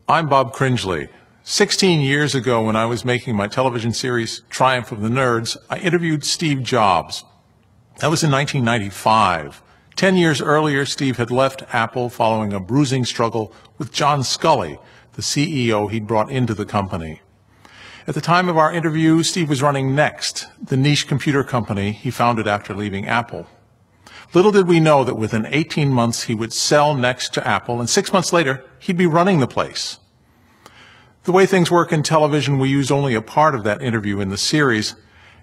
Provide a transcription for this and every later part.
I'm Bob Cringely. 16 years ago, when I was making my television series, Triumph of the Nerds, I interviewed Steve Jobs. That was in 1995. 10 years earlier, Steve had left Apple following a bruising struggle with John Sculley, the CEO he'd brought into the company. At the time of our interview, Steve was running Next, the niche computer company he founded after leaving Apple. Little did we know that within 18 months he would sell Next to Apple, and 6 months later, he'd be running the place. The way things work in television, we used only a part of that interview in the series,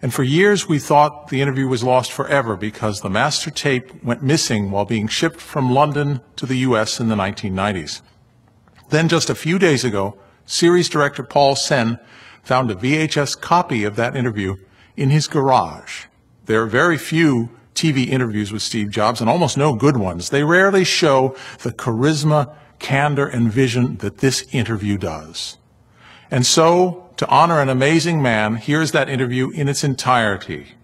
and for years we thought the interview was lost forever because the master tape went missing while being shipped from London to the U.S. in the 1990s. Then just a few days ago, series director Paul Sen found a VHS copy of that interview in his garage. There are very few TV interviews with Steve Jobs, and almost no good ones. They rarely show the charisma, candor, and vision that this interview does. And so, to honor an amazing man, here's that interview in its entirety.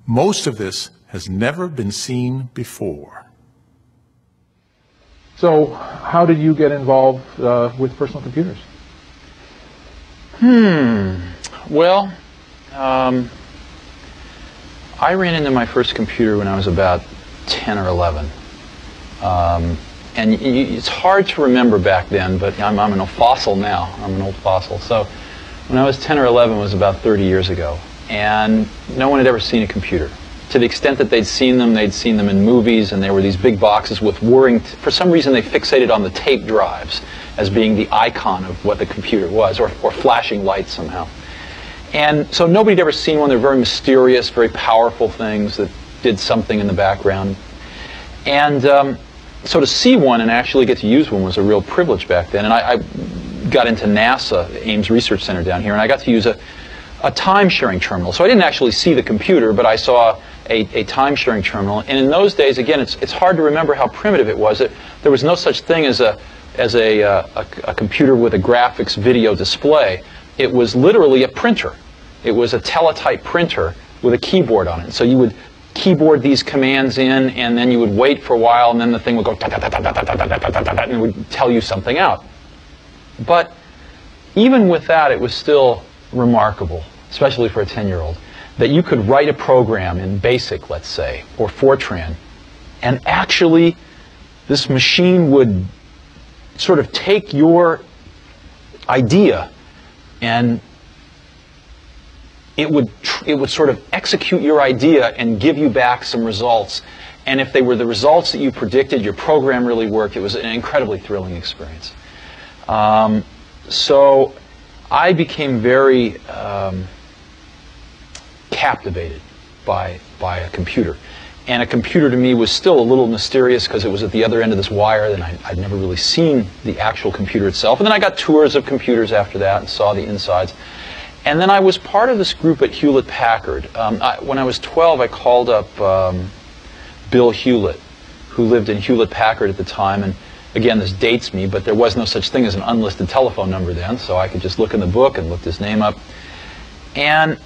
Most of this has never been seen before. So, how did you get involved with personal computers? Well, I ran into my first computer when I was about 10 or 11. And it's hard to remember back then, but I'm an old fossil now. I'm an old fossil. So when I was 10 or 11, it was about 30 years ago. And no one had ever seen a computer. To the extent that they'd seen them in movies, and there were these big boxes with whirring. For some reason, they fixated on the tape drives as being the icon of what the computer was, or flashing lights somehow. And so nobody had ever seen one. They're very mysterious, very powerful things that did something in the background. And so to see one and actually get to use one was a real privilege back then. And I got into NASA, Ames Research Center down here, and I got to use a time-sharing terminal. So I didn't actually see the computer, but I saw a time-sharing terminal. And in those days, again, it's hard to remember how primitive it was. There was no such thing as a computer with a graphics video display. It was literally a printer. It was a teletype printer with a keyboard on it. So you would keyboard these commands in, and then you would wait for a while, and then the thing would go and it would tell you something out. But even with that, it was still remarkable, especially for a 10-year-old, that you could write a program in BASIC, let's say, or Fortran, and actually this machine would sort of take your idea and it would sort of execute your idea and give you back some results. And if they were the results that you predicted, your program really worked. It was an incredibly thrilling experience. So I became very captivated by a computer. And a computer to me was still a little mysterious because it was at the other end of this wire, and I'd never really seen the actual computer itself. And then I got tours of computers after that and saw the insides. And then I was part of this group at Hewlett-Packard. When I was 12, I called up Bill Hewlett, who lived in Hewlett-Packard at the time. And again, this dates me, but there was no such thing as an unlisted telephone number then, so I could just look in the book and look his name up. And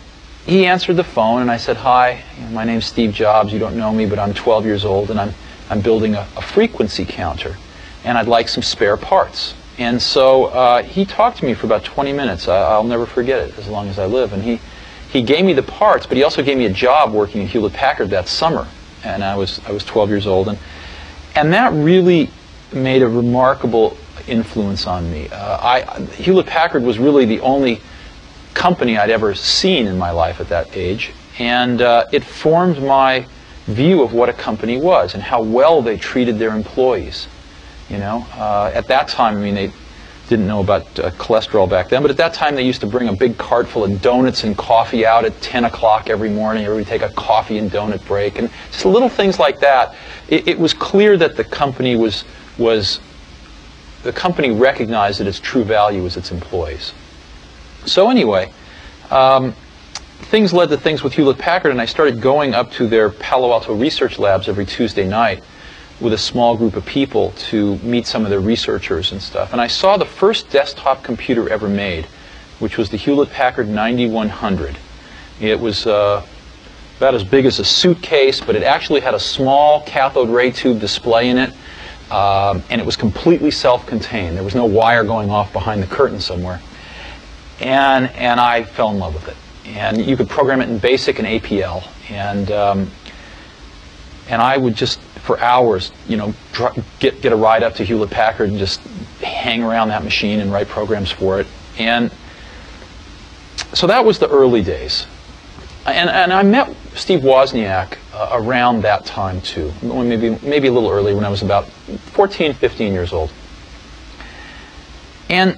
he answered the phone, and I said, "Hi, my name's Steve Jobs. You don't know me, but I'm 12 years old, and I'm building a frequency counter, and I'd like some spare parts." And so he talked to me for about 20 minutes. I'll never forget it as long as I live. And he gave me the parts, but he also gave me a job working at Hewlett-Packard that summer. And I was 12 years old. And that really made a remarkable influence on me. Hewlett-Packard was really the only company I'd ever seen in my life at that age. And it formed my view of what a company was and how well they treated their employees. You know, at that time, I mean, they didn't know about cholesterol back then, but at that time they used to bring a big cart full of donuts and coffee out at 10 o'clock every morning. Everybody would take a coffee and donut break, and just little things like that. It was clear that the company the company recognized that its true value was its employees. So anyway, things led to things with Hewlett-Packard, and I started going up to their Palo Alto research labs every Tuesday night with a small group of people to meet some of their researchers and stuff. And I saw the first desktop computer ever made, which was the Hewlett-Packard 9100. It was about as big as a suitcase, but it actually had a small cathode ray tube display in it and it was completely self-contained. There was no wire going off behind the curtain somewhere. And I fell in love with it. And you could program it in BASIC and APL. And I would just, for hours, you know, get a ride up to Hewlett-Packard and just hang around that machine and write programs for it. And so that was the early days. And I met Steve Wozniak around that time too, maybe a little earlier, when I was about 14, 15 years old. And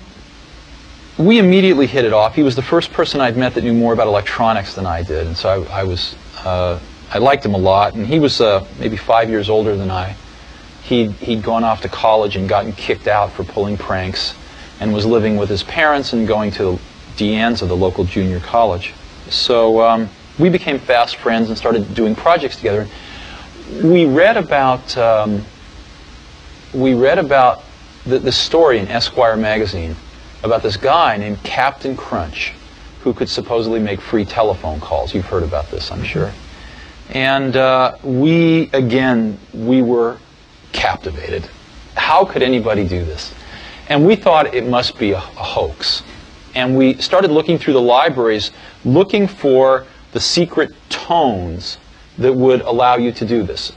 we immediately hit it off. He was the first person I'd met that knew more about electronics than I did, and so I liked him a lot. And he was maybe 5 years older than I. He'd gone off to college and gotten kicked out for pulling pranks, and was living with his parents and going to De Anza, the local junior college. So we became fast friends and started doing projects together. We read about the story in Esquire magazine about this guy named Captain Crunch, who could supposedly make free telephone calls. You've heard about this, I'm sure. And we were captivated. How could anybody do this? And we thought it must be a hoax. And we started looking through the libraries, looking for the secret tones that would allow you to do this.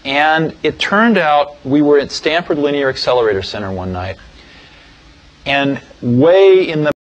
And it turned out we were at Stanford Linear Accelerator Center one night, and way in the